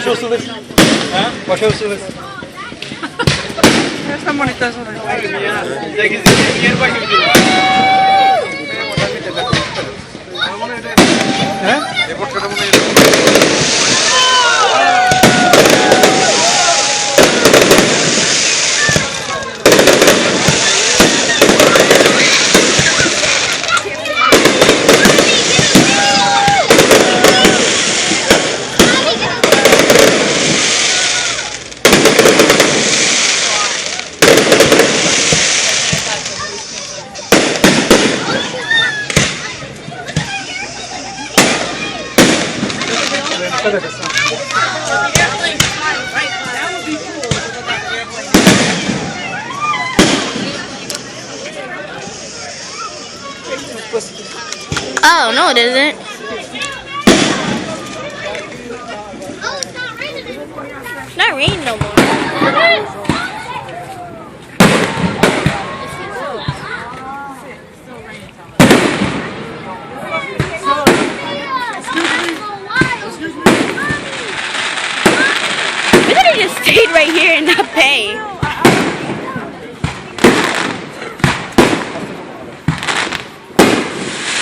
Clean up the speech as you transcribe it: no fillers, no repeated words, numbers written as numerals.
Pasó su vez. Pasó su vez. Están bonitas eso de... Oh, no, it isn't. It's not raining no more.